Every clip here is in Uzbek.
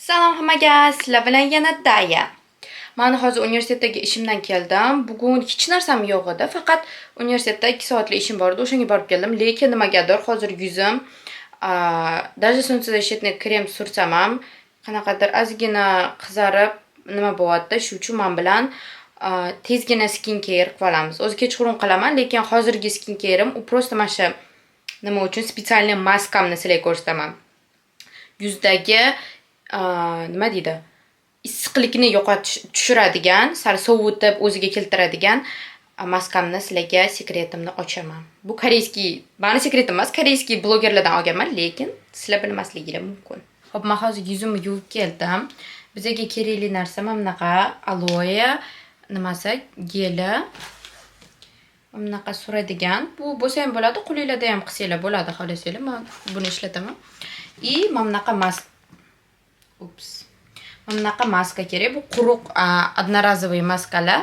Salom hammaga, sizlar bilan yana Daya. Men hozir universitetdagi ishimdan keldim. Bugun hech narsam yo'q edi, faqat universitetda 2 soatlik ishim bor edi, o'shanga borib keldim. Lekin nimagadir hozir yuzim даже солнце защитный krem sursam ham qanaqadir ozgina qizarib nima bo'lyapti. Shuning uchun men bilan tezgina skin care qilib olamiz. O'zi kechqurun qilaman, lekin hozirgi skin care'im u просто mana shu nima uchun spesialniy maskamni sizlarga ko'rsataman. Yuzdagi nima deydi? Issiqlikni tushiradigan, sal sovutib o'ziga keltiradigan maskamni sizlarga sekretimni ochaman. Bu koreyskiy, meni sekretim emas, koreyskiy blogerlardan olganman, lekin sizlar bilmasligingiz mumkin. Xo'p, men hozir yuzimni yuvib keldim. Bizga kerakli narsa mana bunaqa aloe nimasi, geli. Mana bunaqa suradigan. Bu bo'lsa ham bo'ladi, qo'lingizda ham qilsanglar bo'ladi, xohlasanglar. Men buni ishlataman. Mana bunaqa Ups. Mana bunaqa maska kerak. Bu quruq одноразовый maskalar.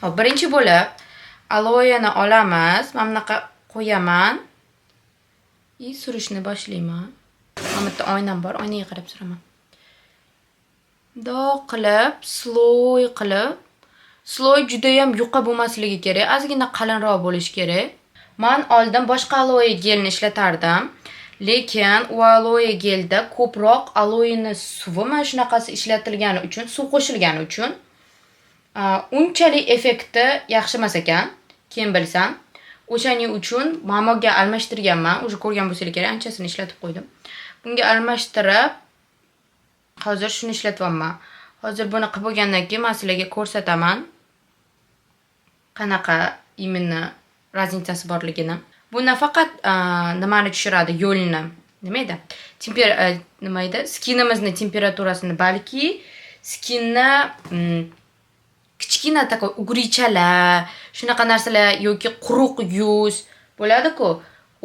Hop, birinchi bo'lib aloeni olamiz. Mana bunaqa qo'yaman. Surishni boshlayman. Mana bu oynam bor, oynaga qarab suraman. Bundoq qilib, sloy juda ham yuqa bo'lmasligi kerak. Ozgina qalinroq bo'lishi kerak. Men oldin boshqa aloe gelni ishlatardim. Lekin u aloe gelda ko'proq aloeni suvi mana shunaqasi ishlatilgani uchun, suv qo'shilgani uchun unchalik effekti yaxshi emas ekan. Keyin bilsam, o'shaning uchun mamoga almashtirganman. O'sha ko'rgan bo'lsangiz kerak, anchasini ishlatib qo'ydim. Bunga almashtirib hozir shuni ishlatyapman. Hozir buni qilib bo'lgandan keyin men sizlarga ko'rsataman. Qanaqa imенно razницasi borligini. Bu nafaqat nimani tushiradi, yo'lni. Nima edi? Nima edi? Skinimizni temperaturasini, balki skinni kichkina takoy ugrichalar, shunaqa narsalar yoki quruq yuz bo'ladi-ku,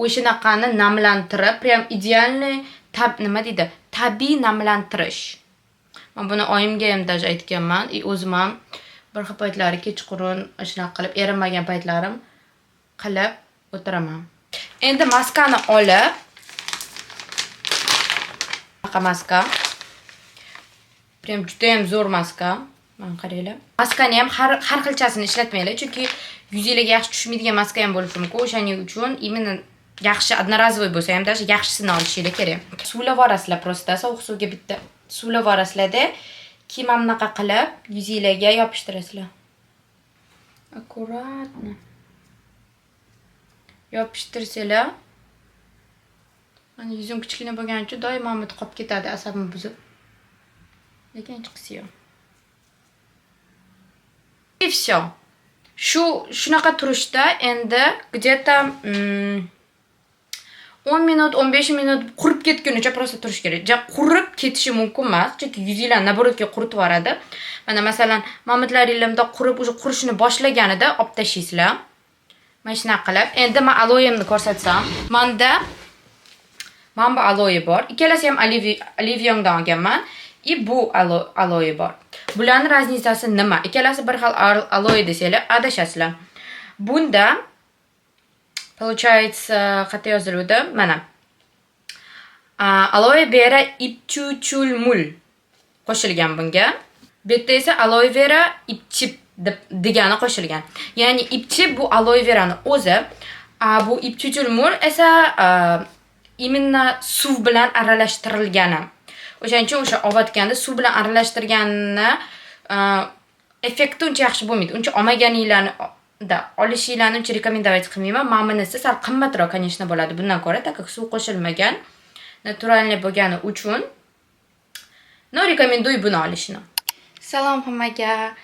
o'shanaqani namlantirib, prям idealniy nima deydi? Tabiiy namlantirish. Men buni oyimga ham даже aytganman. O'zim ham bir xil paytlari kechqurun shunaqa qilib erinmagan paytlarim qilib o'tiraman. Endi maskani olib, bunaqa maska. Prям juda ham zo'r maska. Mana qaranglar. Maskani ham har xilchasini ishlatmanglar, chunki yuzingizga yaxshi tushmaydigan maska ham bo'lishi mumkin. O'shaning uchun именно yaxshi одноразовый bo'lsa ham даже yaxshisini olishinglar kerak. Suvlab yuborasizlar prosta, sovuq suvga bitta suvlab yuborasizlar-da, keyin mana bunaqa qilib yuzingizga yopishtirasizlar. Akkuratno. Yopishtirsanglar. Mana yuzim kichkina bo'lgani uchun doimo umid qolib ketadi, asabim buzib. Lekin hech qisi yo'q. И всё. Shunaqa turishda endi где-то 10 minut, 15 minut qurib ketgunicha prosta turish kerak. Qurib ketishi mumkin emas, chunki yuzinglar naborotga quritib yuboradi. Mana masalan, mamatlaringizda qurishni boshlaganida olib tashlaysizlar. Mana shunaqa qilib. Endi men aloe'imni ko'rsatsam, menda bu aloe bor. Ikkalasi ham Oliviondan olganman. Bu aloe bor. Bularning raznicasi nima? Ikkalasi bir xil aloe desanglar, adashasizlar. Bunda получается, qayerda yoziladi? Mana. Aloe vera ipchuchulmul qo'shilgan bunga. Bu yerda esa aloe vera ipchip degani qo'shilgan. Ya'ni ipchip bu aloe verani o'zi, bu ipchuchulmul esa именно suv bilan aralashtirilgani. O'shaning uchun o'sha ovatganda suv bilan aralashtirganni effekti uncha yaxshi bo'lmaydi. Uncha olmaganinglarni olishinglarni uncha rekomendatsiya qilmayman. Men bunisi sal qimmatroq, конечно, bo'ladi bundan ko'ra, так как suv qo'shilmagan, naturalniy bo'lgani uchun rekomenduy buni olishni. Salom hammaga.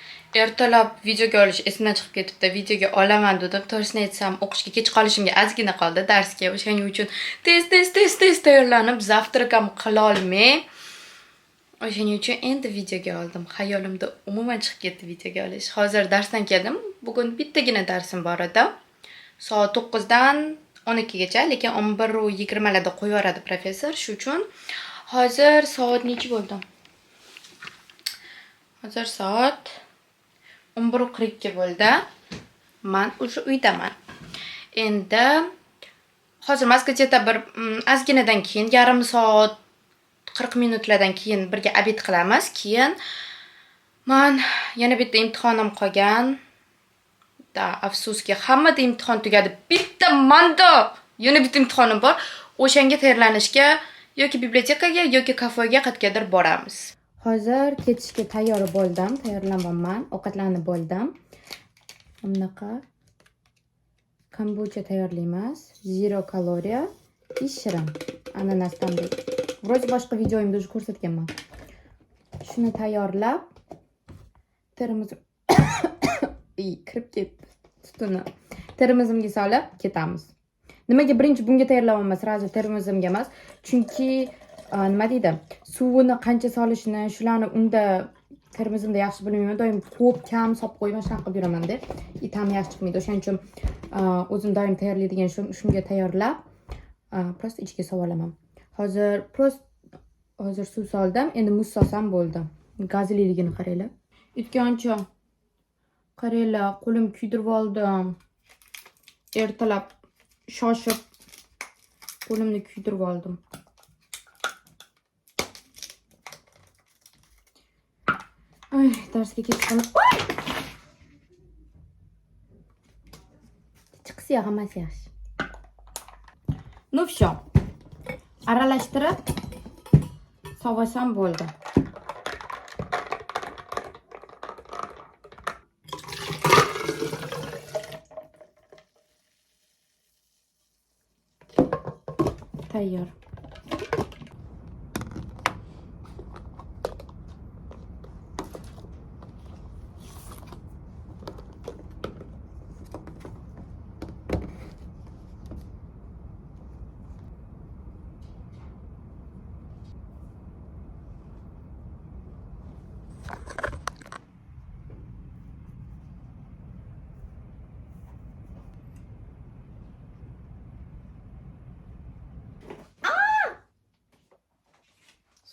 Ertalab videoga olish esimdan chiqib ketibdi. Videoga olaman dedim. To'g'risini aytsam, o'qishga kech qolishimga ozgina qoldi darsga. O'shaning uchun tez tayyorlanib, zavtrak ham qila olmay, o'shaning uchun endi videoga oldim. Xayolimda umuman chiqib ketdi videoga olish. Hozir darsdan keldim. Bugun bittagina darsim bor edi. Soat 9 dan 12 gacha, lekin 11:20 larda qo'yib yuboradi professor. Shuning uchun hozir soat necha bo'ldi? Hozir soat 11:42 bo'ldi. Men o'sha uydaman. Endi hozir Moskvada bir ozginadan keyin yarim soat 40 minutlardan keyin birga obed qilamiz. Keyin men yana bitta imtihonam qolgan. Afsuski hammada imtihon tugadi. Bitta manda yana bitta imtihonim bor. O'shanga tayyorlanishga yoki bibliotekaga yoki kafega qayergadir boramiz. Hozir ketishga tayyor bo'ldim, tayyorlanibman, ovqatlanib bo'ldim. Bunaqa kombucha tayyorlaymiz. 0 kaloriya, shirin. Ananasdan. Vro'j boshqa videoyimda уже ko'rsatganman. Shuni tayyorlab, termos kirib ketdi tutuni. Termozimga solib ketamiz. Nimaga birinchi bunga tayyorlayapman, sразу termozimga emas? Chunki nima deydi? Suvini qancha solishni, shularni unda termozimda yaxshi bilmayman. Doim ko'p, kam solib qo'yman, shunaqa qilib yuraman-da. Ta'mi yaxshi chiqmaydi. O'shaning uchun o'zim doim tayyorlaydigan shunga tayyorlab, prosta ichiga solaman. Hozir suv soldim, endi muz solsam bo'ldi. Gazliligini qaranglar. Yutgancha qaranglar, qo'lim kuydirib oldim. Ertalab shoshib qo'limni kuydirib oldim. Ay, darsga ketdim. Chiqsa hammasi yaxshi. Ну всё. Aralashtirib sovasam bo'ldi. Tayyor.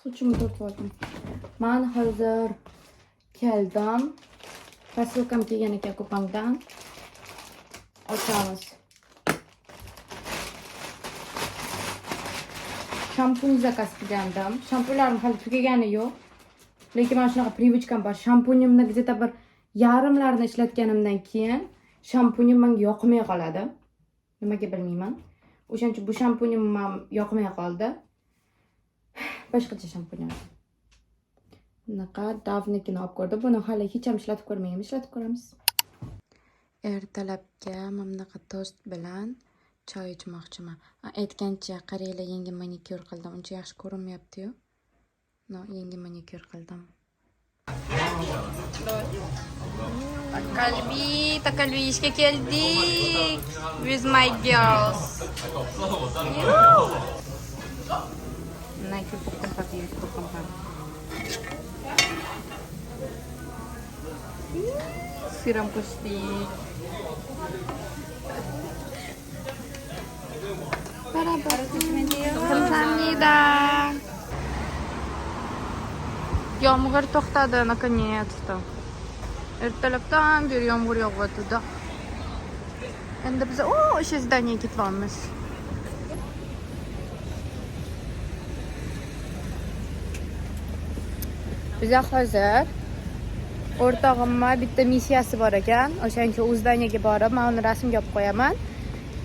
Sochimni tortib oldim. Men hozir keldim. Posilkam kelgan ekan Kupangdan. Ochamiz. Shampun zakaz qilgandim. Shampunlarim hali tugagani yo'q. Lekin men shunaqa privichkam bor. Shampunimni где-то bir yarimlarini ishlatganimdan keyin shampunim menga yoqmay qoladi. Nimaga bilmayman. O'shaning uchun bu shampunim menga yoqmay qoldi. Boshqacha shampun. Bunaqa Davnikini olib ko'rdim. Buni hali hech ham ishlatib ko'rmayman. Ishlatib ko'ramiz. Ertalabga mana bunaqa tost bilan choy ichmoqchiman. Aytgancha qaranglar, yangi manikyur qildim. Uncha yaxshi ko'rinmayapti-yu. Yangi manikyur qildim. Takalbi ishga keldik. With my girls. Naik pokok pagi, pokok pagi. Siram pustik. Kamsahamnida. Yomg'ir to'xtadi, наконец-то. Ertalabdan beri yomg'ir yog'yapti-da. Endi biz o'sha zdaniyaga ketyapmiz. Biz hozir o'rtog'imma bitta missiyasi bor ekan. O'shaning uchun uzdaniyaga borib, men uni rasmga olib qo'yaman.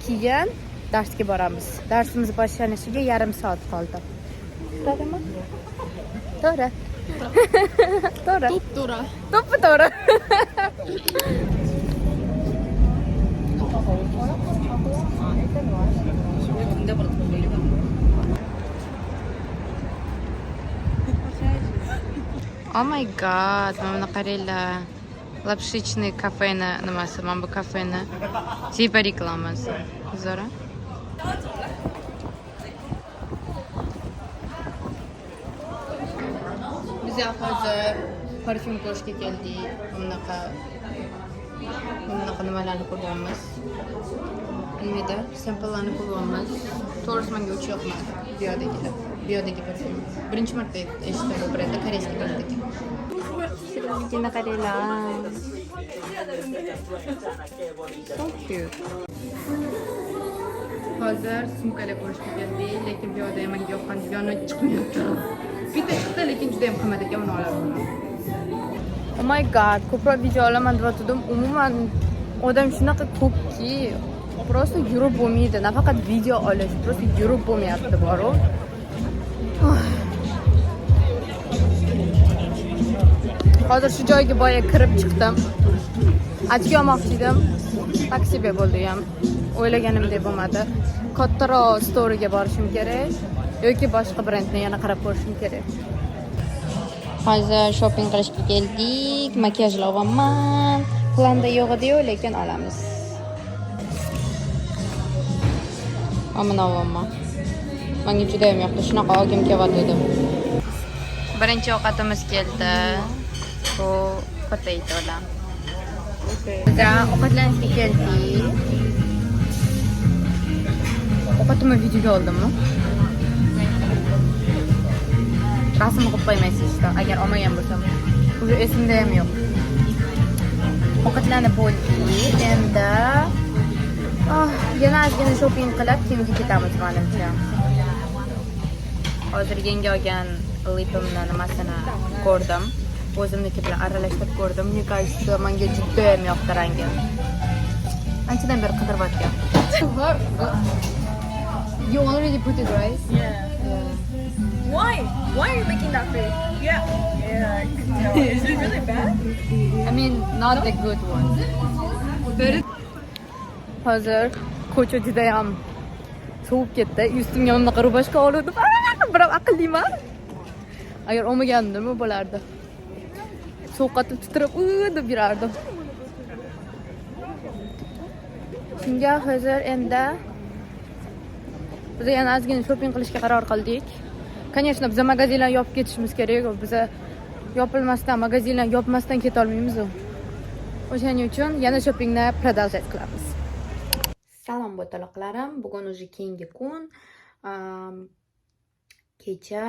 Keyin darsga boramiz. Darsimiz boshlanishiga yarim soat qoldi. To'g'rimi? To'g'ri. To'g'ri. To'g'ri. To'g'ri. Oh my god, mana qaranglar. Lapshichniy kafeni nimasi? Mana bu kafeni tipa reklamasi. Zora. Biz hozir parfyum ko'rishga keldik. Bunaqa nimalarni ko'ryapmiz. Nimada? Samplelarni ko'ryapmiz. To'g'risi menga uch yoqmadi. Biyodagi parfyum. Birinchi marta eshitdim bu brendda, koreyskiy brend ekan. Shirligini qaranglar. So cute. Hozir sumkalar ko'rishga keldik, lekin bu yoqda menga yoqqan yoni chiqmayapti. bitta chiqdi, lekin juda ham qimmat ekan, buni olaman. Oh my god, ko'proq video olaman deb aytdim. Umuman odam shunaqa ko'pki, просто yurib bo'lmaydi. Nafaqat video olish, просто yurib bo'lmayapti boru. Hozir shu joyga boya kirib chiqdim. Achka olmoqchi edim. Taksiga bo'ldi ham. O'ylaganimdek bo'lmadi. Kattaroq storyga borishim kerak yoki boshqa brendni yana qarab ko'rishim kerak. Hozir shopping qilishga keldik. Makiyaj olaman. Planda yo'q edi-yu, lekin olamiz. Ammo olaman. Menga juda ham yoqdi. Shunaqa olgim kelyapti. Birinchi ovqatimiz keldi. Bu potatolar. Biz ovqatlanishga keldik. Ovqatimni videoga oldimmi? Rasm qilib qo'ymaysizlar, agar olmagan bo'lsam. O'zi esimda ham yo'q. Ovqatlanib bo'ldik. Endi yana ozgina shopping qilib, kiyimga ketamiz menimcha. Hozir yangi olgan lipimni nimasini ko'rdim. O'zimniki bilan aralashtirib ko'rdim. Мне кажется, menga juda ham yoqdi rangi. Anchadan beri qidiryapman. You already put it, right? Yeah. Why? Why are you making that face? Yeah. Yeah, I can tell. Is it really bad? I mean, not the good one. Hozir ko'cha juda ham sovib ketdi. Ustimga unaqa rubashka oldim. Biroq aqlliman. Agar olmagandim nima bo'lardi? Sovuqatib titrab, deb yurardim. Shunga hozir endi biz yana ozgina shopping qilishga qaror qildik. Конечно, biz magazinlarni yopib ketishimiz kerak. Biz yopilmasdan, magazinlarni yopmasdan keta olmaymiz. O'shaning uchun yana shoppingni продолжать qilamiz. Salom bo'taloqlarim. Bugun уже keyingi kun. Kecha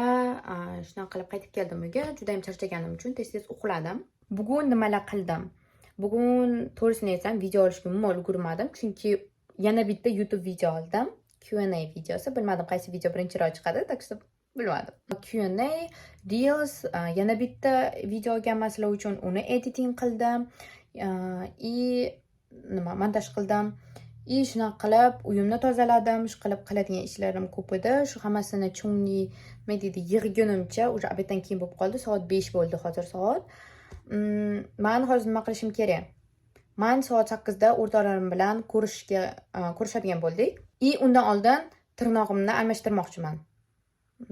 shunaqa qilib qaytib keldim uyga. Juda ham charchaganim uchun tez-tez uxladim. Bugun nimalar qildim? Bugun to'g'risini aytsam, video olishga umuman ulgurmadim, chunki yana bitta YouTube video oldim. Q&A videosi. Bilmadim qaysi video birinchiroq chiqadi, tak что bilmadim. Q&A, Reels, yana bitta video olganman sizlar uchun, uni editing qildim. Montaj qildim. Shunaqa qilib uyimni tozaladim. Shu qilib qiladigan ishlarim ko'p edi. Shu hammasini chunli yig'gunimcha уже obeddan keyin bo'lib qoldi. Soat 5 bo'ldi hozir soat. Men hozir nima qilishim kerak? Men soat 8 da o'rtoqlarim bilan ko'rishadigan bo'ldik. Undan oldin tirnog'imni almashtirmoqchiman.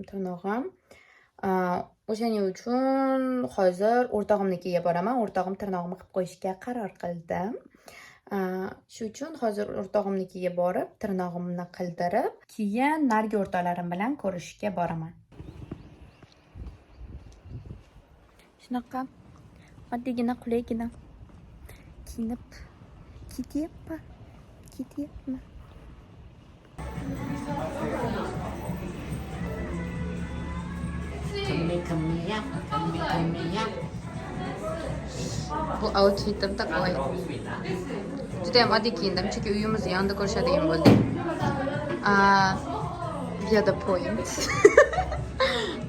Tirnog'im. O'shaning uchun hozir o'rtog'imnikiga boraman. O'rtog'im tirnog'imni qilib qo'yishga qaror qildim. Shu uchun hozir o'rtog'imnikiga borib, tirnog'imni qildirib, keyin nargi o'rtoqlarim bilan ko'rishga boraman. Shunaqa oddiygina qulaygina kiyinib ketyapman. Bu outfitim taqoy. Juda ham oddiy kiyindim, chunki uyimizni yonida ko'rishadigan bo'ldik. Bu yerda point.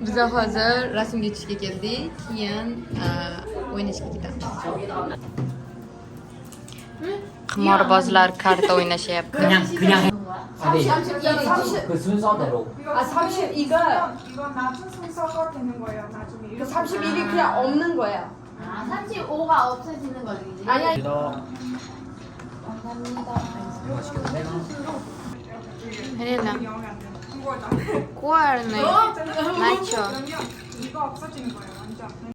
Biz hozir rasmga tushishga keldik, keyin o'ynashga ketamiz. Qimorbozlar karta o'ynashyapti. 그 순서대로. 30 이거 낮은 순서가 되는 거예요. 나중에 31이 그냥 없는 거야. 35가 없어지는 거지. 아니 감사합니다. 맛있겠네. 헬레나. 그거다. 구아르네. 나초. 이거 없어지는 거예요. 완전.